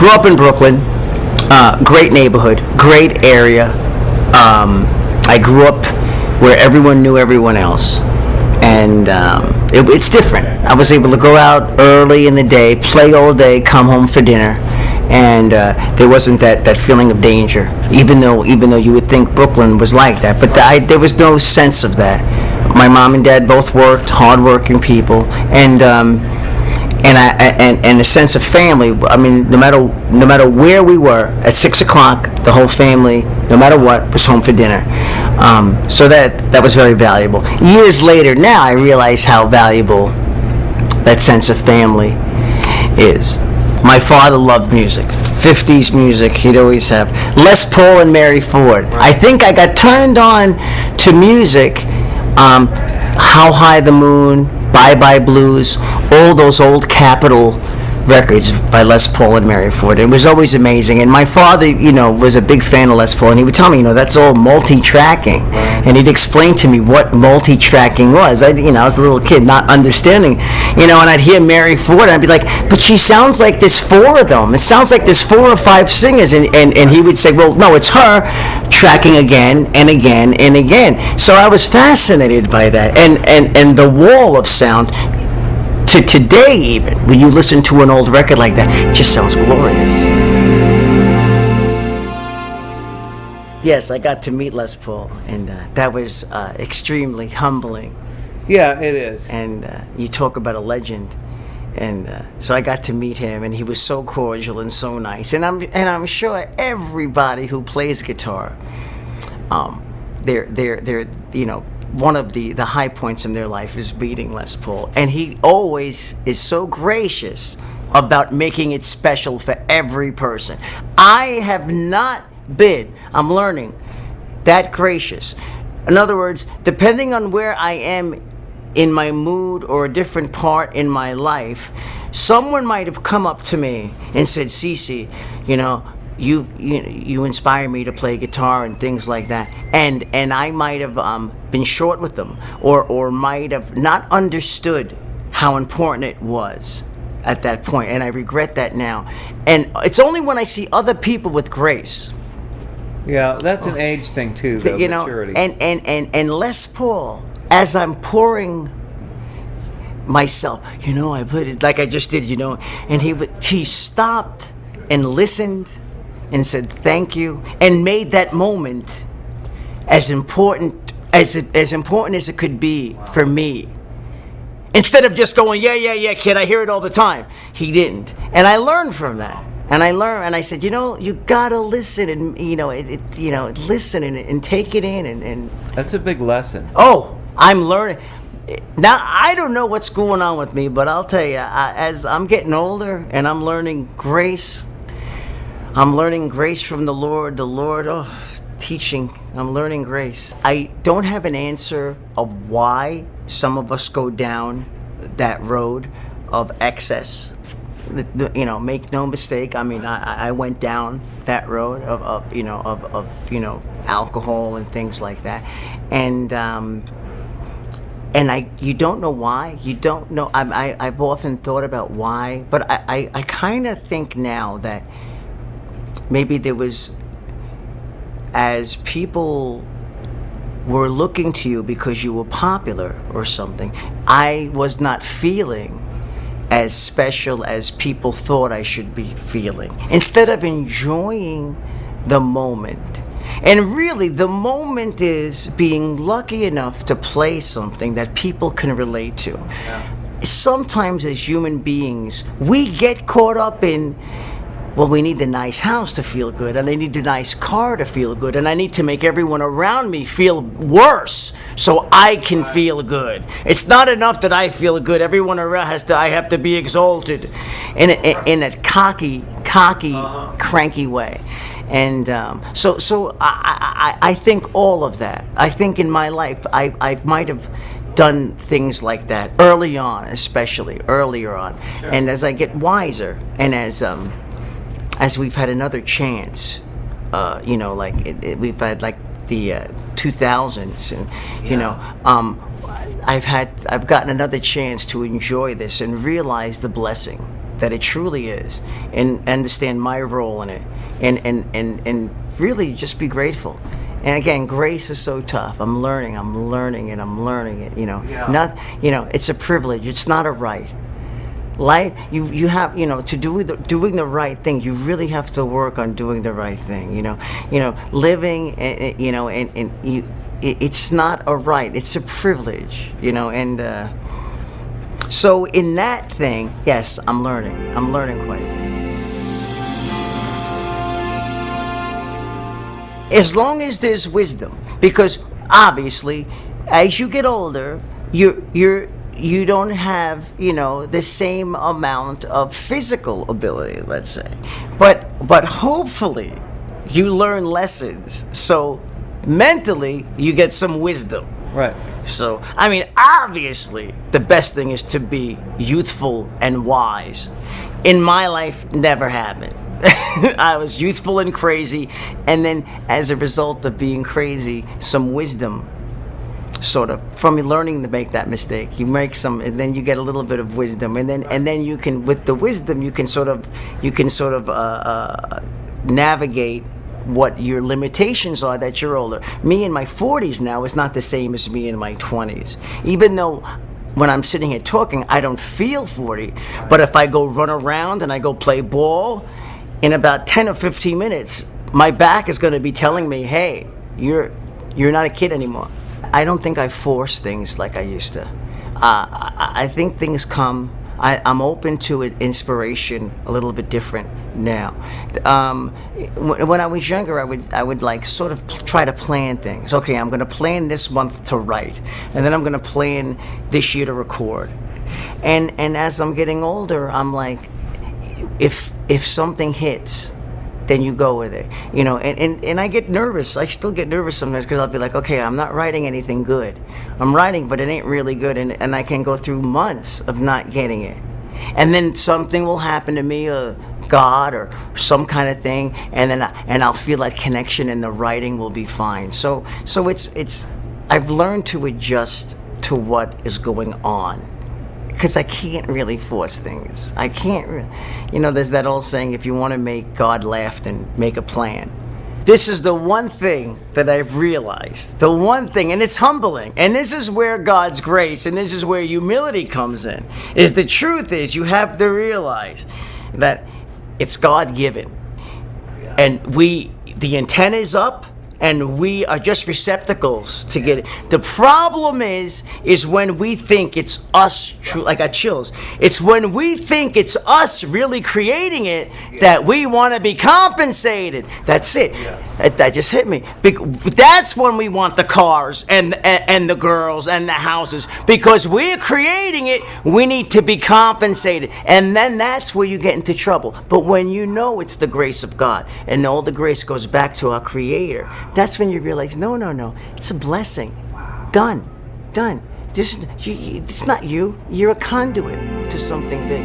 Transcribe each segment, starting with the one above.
grew up in Brooklyn, great neighborhood, great area. I grew up where everyone knew everyone else, and it's different. I was able to go out early in the day, play all day, come home for dinner, and there wasn't that feeling of danger. Even though you would think Brooklyn was like that, but there was no sense of that. My mom and dad both worked, hardworking people, and a sense of family. I mean, no matter where we were, at 6 o'clock, the whole family, no matter what, was home for dinner. So that was very valuable. Years later, now I realize how valuable that sense of family is. My father loved music, 50s music. He'd always have Les Paul and Mary Ford. I think I got turned on to music. How High the Moon, Bye Bye Blues, all those old Capitol records by Les Paul and Mary Ford. It was always amazing. And my father, was a big fan of Les Paul, and he would tell me, that's all multi-tracking. And he'd explain to me what multi-tracking was. I was a little kid not understanding, and I'd hear Mary Ford, and I'd be like, but she sounds like there's 4 of them. It sounds like there's 4 or 5 singers. And he would say, well, no, it's her tracking again and again and again. So I was fascinated by that. And the wall of sound, to today even, when you listen to an old record like that, it just sounds glorious. Yes, I got to meet Les Paul, and that was extremely humbling. Yeah, it is. And you talk about a legend, and so I got to meet him, and he was so cordial and so nice. And I'm sure everybody who plays guitar, they're one of the high points in their life is meeting Les Paul. And he always is so gracious about making it special for every person. I have not been, I'm learning, that gracious. In other words, depending on where I am in my mood or a different part in my life, someone might have come up to me and said, Cece, you inspire me to play guitar and things like that, and I might have been short with them, or might have not understood how important it was at that point, and I regret that now. And it's only when I see other people with grace. Yeah, that's an age thing too, though, maturity. And Les Paul, as I'm pouring myself, I put it like I just did, and he stopped and listened and said thank you, and made that moment as important as it could be for me. Instead of just going, yeah, kid, I hear it all the time. He didn't. And I learned from that. And I said, you gotta listen and listen and take it in and That's a big lesson. Oh, I'm learning. Now, I don't know what's going on with me, but I'll tell you, as I'm getting older and I'm learning grace, I'm learning grace from the Lord, teaching, I'm learning grace. I don't have an answer of why some of us go down that road of excess. Make no mistake, I went down that road of alcohol and things like that. And you don't know why. You don't know. I've often thought about why, but I kind of think now that maybe there was, as people were looking to you because you were popular or something, I was not feeling as special as people thought I should be feeling. Instead of enjoying the moment. And really, the moment is being lucky enough to play something that people can relate to. Yeah. Sometimes as human beings, we get caught up in, well, we need the nice house to feel good, and I need the nice car to feel good, and I need to make everyone around me feel worse so I can feel good. It's not enough that I feel good. Everyone around I have to be exalted in a cocky, cranky way. And so I think all of that. I think in my life I might have done things like that early on, especially earlier on. Sure. And as I get wiser, and as we've had another chance, we've had like the 2000s, and I've gotten another chance to enjoy this and realize the blessing that it truly is, and understand my role in it, and really just be grateful. And again, grace is so tough. I'm learning it. It's a privilege. It's not a right. Life, you have, to doing the right thing. You really have to work on doing the right thing. Living, it's not a right. It's a privilege. And so in that thing, yes, I'm learning. I'm learning quite a bit. As long as there's wisdom, because obviously, as you get older, you don't have the same amount of physical ability, let's say, but hopefully you learn lessons, so mentally you get some wisdom. Right. So I mean, obviously the best thing is to be youthful and wise. In my life, never happened. I was youthful and crazy, and then as a result of being crazy, some wisdom, sort of, from learning to make that mistake, you make some, and then you get a little bit of wisdom, and then you can, with the wisdom, you can sort of navigate what your limitations are that you're older. Me in my 40s now is not the same as me in my 20s, even though when I'm sitting here talking, I don't feel 40, but if I go run around and I go play ball, in about 10 or 15 minutes, my back is going to be telling me, hey, you're not a kid anymore. I don't think I force things like I used to. I think things come. I'm open to it, inspiration a little bit different now. When I was younger, I would like sort of try to plan things. Okay, I'm going to plan this month to write, and then I'm going to plan this year to record. And as I'm getting older, I'm like, if something hits, then you go with it, and I get nervous. I still get nervous sometimes, because I'll be like, okay, I'm not writing anything good. I'm writing, but it ain't really good, and I can go through months of not getting it, and then something will happen to me, God or some kind of thing, and I'll feel that connection, and the writing will be fine. So it's I've learned to adjust to what is going on, because I can't really force things. I can't, there's that old saying, if you want to make God laugh, then make a plan. This is the one thing that I've realized, the one thing, and it's humbling, and this is where God's grace, and this is where humility comes in, is the truth is you have to realize that it's God-given, and the antenna is up, and we are just receptacles to get it. The problem is when we think it's us, I got chills. It's when we think it's us really creating it that we want to be compensated. That's it. That just hit me. That's when we want the cars and the girls and the houses, because we're creating it. We need to be compensated, and then that's where you get into trouble. But when it's the grace of God, and all the grace goes back to our Creator, that's when you realize, no, it's a blessing. Done. It's not you. You're a conduit to something big.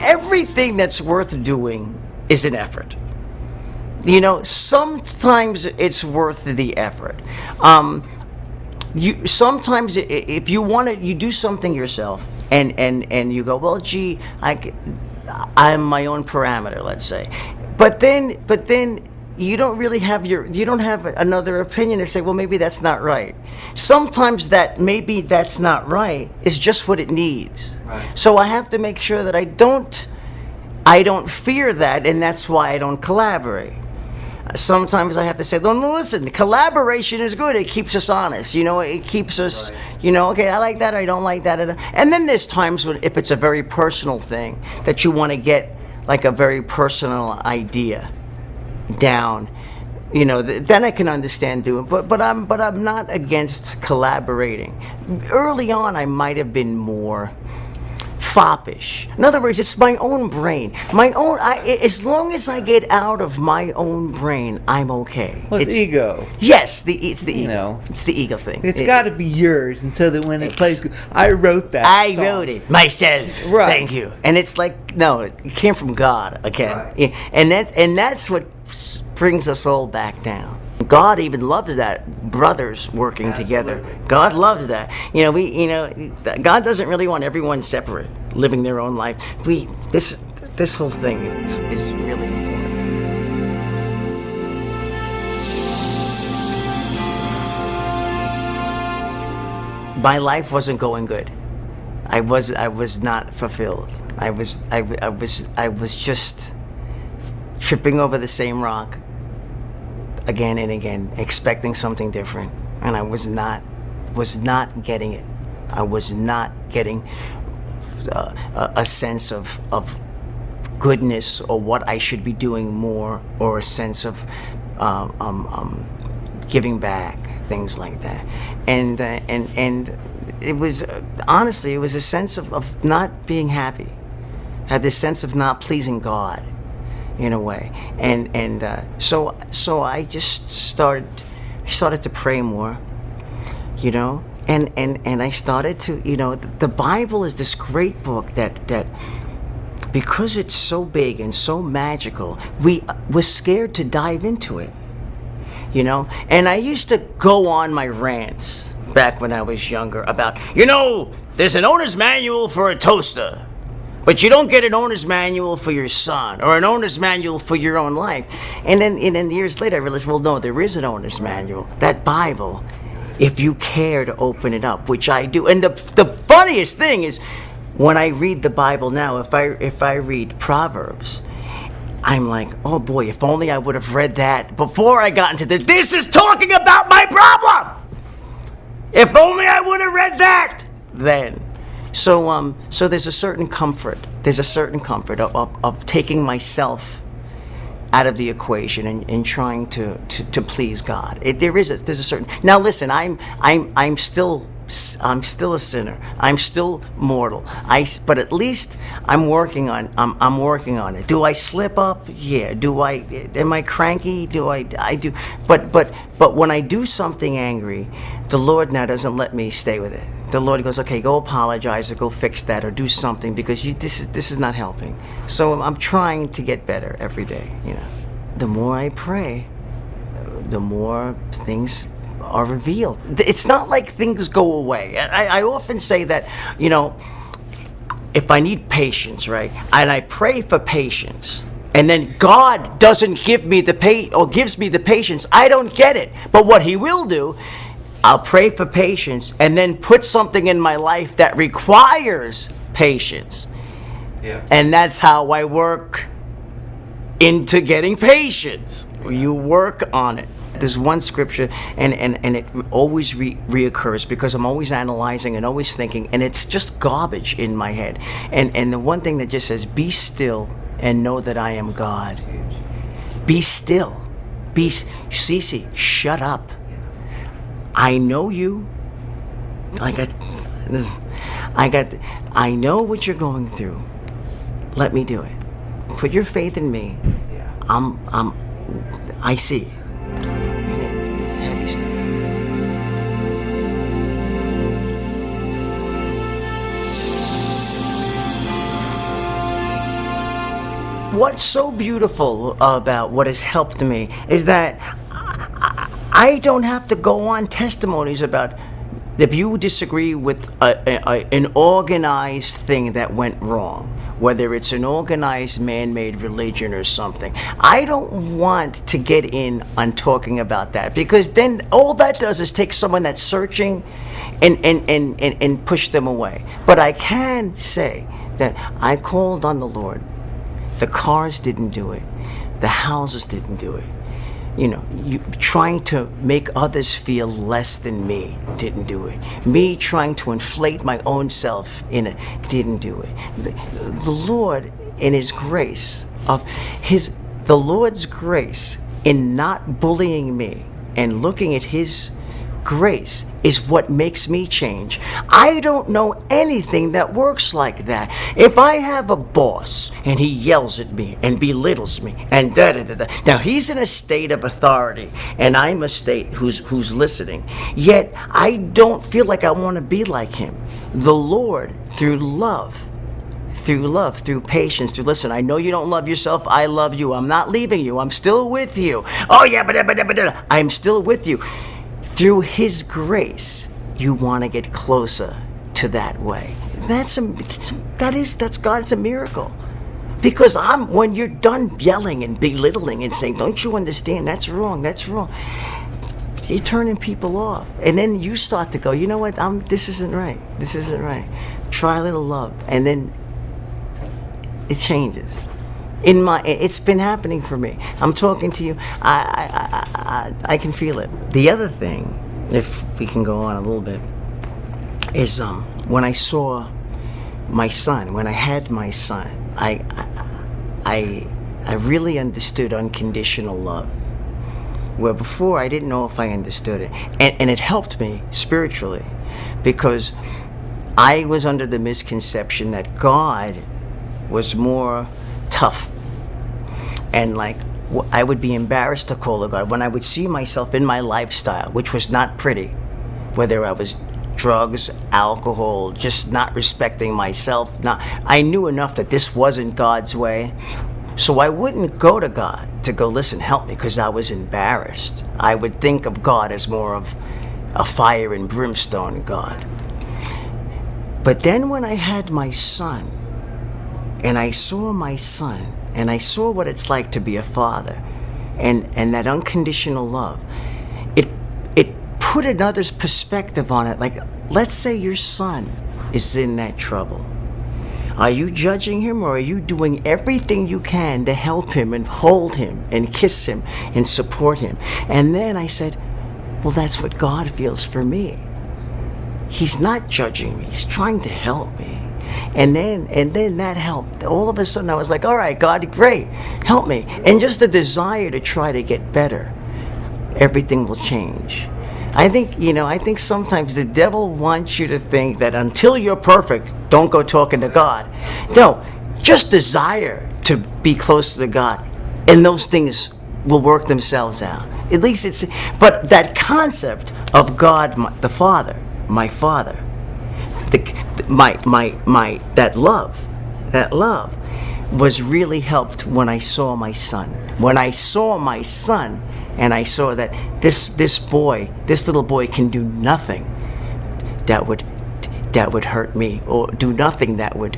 Everything that's worth doing is an effort. Sometimes it's worth the effort. Sometimes if you want to, you do something yourself, and you go, well, gee, I'm my own parameter, let's say, but then you don't really have another opinion to say, well, maybe that's not right. Sometimes that maybe that's not right is just what it needs. Right. So I have to make sure that I don't fear that, and that's why I don't collaborate. Sometimes I have to say, no, listen, collaboration is good. It keeps us honest. It keeps us, right. Okay, I like that, I don't like that. And then there's times when, if it's a very personal thing, that you want to get like a very personal idea down, then I can understand doing it. But I'm not against collaborating. Early on, I might have been more foppish. In other words, it's my own brain. As long as I get out of my own brain, I'm okay. Well, it's ego. Yes, it's the ego. It's the ego thing. It's got to be yours, and so that when it plays, I wrote that. I wrote it myself. Right. Thank you. And it's like, no, it came from God again. Right. And that's what brings us all back down. God even loves that, brothers working together. God loves that. God doesn't really want everyone separate, living their own life. This whole thing is really important. My life wasn't going good. I was not fulfilled. I was just tripping over the same rock again and again, expecting something different, and I was not getting it. I was not getting a sense of goodness, or what I should be doing more, or a sense of giving back, things like that, and it was honestly, it was a sense of not being happy. I had this sense of not pleasing God, in a way, and so I just started to pray more, and I started to, the Bible is this great book that because it's so big and so magical, we were scared to dive into it, and I used to go on my rants back when I was younger about, there's an owner's manual for a toaster, but you don't get an owner's manual for your son, or an owner's manual for your own life. And then years later, I realized, well, no, there is an owner's manual. That Bible, if you care to open it up, which I do. And the funniest thing is, when I read the Bible now, if I read Proverbs, I'm like, oh boy, if only I would have read that before I got into this is talking about my problem. If only I would have read that then. So there's a certain comfort. There's a certain comfort of taking myself out of the equation and trying to please God. There's a certain. Now listen, I'm still a sinner. I'm still mortal. But at least I'm working on it. Do I slip up? Yeah. Am I cranky? I do. But when I do something angry, the Lord now doesn't let me stay with it. The Lord goes, okay, go apologize, or go fix that, or do something, because this is not helping. So I'm trying to get better every day. The more I pray, the more things are revealed. It's not like things go away. I often say that, if I need patience, right, and I pray for patience, and then God doesn't give me gives me the patience, I don't get it. But what He will do, I'll pray for patience and then put something in my life that requires patience. Yeah. And that's how I work into getting patience. You work on it. There's one scripture, and it always reoccurs, because I'm always analyzing and always thinking, and it's just garbage in my head. And the one thing that just says, be still and know that I am God. Be still. Cece, shut up. I know you. I know what you're going through. Let me do it. Put your faith in me. I see. Heavy stuff. What's so beautiful about what has helped me is that I don't have to go on testimonies about if you disagree with an organized thing that went wrong, whether it's an organized man-made religion or something. I don't want to get in on talking about that, because then all that does is take someone that's searching and push them away. But I can say that I called on the Lord. The cars didn't do it. The houses didn't do it. You trying to make others feel less than me didn't do it. Me trying to inflate my own self didn't do it. The Lord, in His grace, the Lord's grace in not bullying me and looking at His grace is what makes me change. I don't know anything that works like that. If I have a boss and he yells at me and belittles me and da-da-da-da, now he's in a state of authority and I'm a state who's listening, yet I don't feel like I want to be like him. The Lord, through love, through love, through patience, through listen, I know you don't love yourself, I love you. I'm not leaving you. I'm still with you. Oh yeah, but I'm still with you. Through his grace, you want to get closer to that way. That's God. It's a miracle. Because when you're done yelling and belittling and saying, don't you understand? That's wrong. You're turning people off. And then you start to go, you know what? This isn't right. Try a little love. And then it changes. It's been happening for me. I'm talking to you. I can feel it. The other thing, if we can go on a little bit, is when I saw my son, when I had my son, I really understood unconditional love. Where before I didn't know if I understood it. And it helped me spiritually, because I was under the misconception that God was more tough. And like, I would be embarrassed to call a God. When I would see myself in my lifestyle, which was not pretty, whether I was drugs, alcohol, just not respecting myself. I knew enough that this wasn't God's way. So I wouldn't go to God to go, listen, help me, because I was embarrassed. I would think of God as more of a fire and brimstone God. But then when I had my son, and I saw my son, and I saw what it's like to be a father, and that unconditional love, it put another perspective on it. Like, let's say your son is in that trouble. Are you judging him, or are you doing everything you can to help him and hold him and kiss him and support him? And then I said, well, that's what God feels for me. He's not judging me. He's trying to help me. And then that helped. All of a sudden I was like, all right, God, great, help me. And just the desire to try to get better, everything will change. I think sometimes the devil wants you to think that until you're perfect, don't go talking to God. No, just desire to be close to God, and those things will work themselves out. At least but that concept of God, the Father, my Father, that love was really helped when I saw my son. When I saw my son, and I saw that this little boy can do nothing that would hurt me, or do nothing that would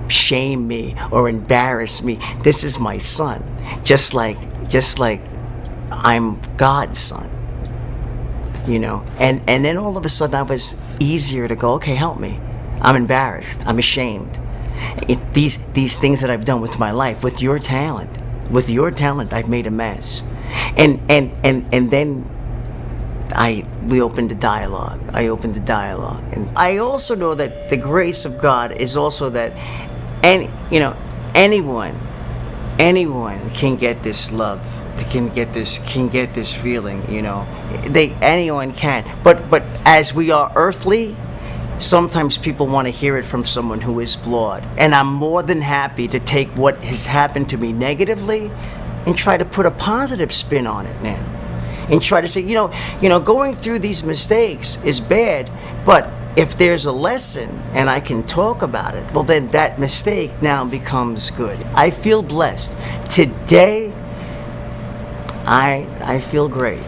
shame me or embarrass me. This is my son, just like I'm God's son, And then all of a sudden I was easier to go, okay, help me. I'm embarrassed. I'm ashamed. These things that I've done with my life, with your talent, I've made a mess. And then we opened the dialogue. And I also know that the grace of God is also that, anyone can get this love, can get this feeling, anyone can. But as we are earthly, sometimes people want to hear it from someone who is flawed. And I'm more than happy to take what has happened to me negatively and try to put a positive spin on it now. And try to say, going through these mistakes is bad, but if there's a lesson and I can talk about it, well, then that mistake now becomes good. I feel blessed. Today, I feel great.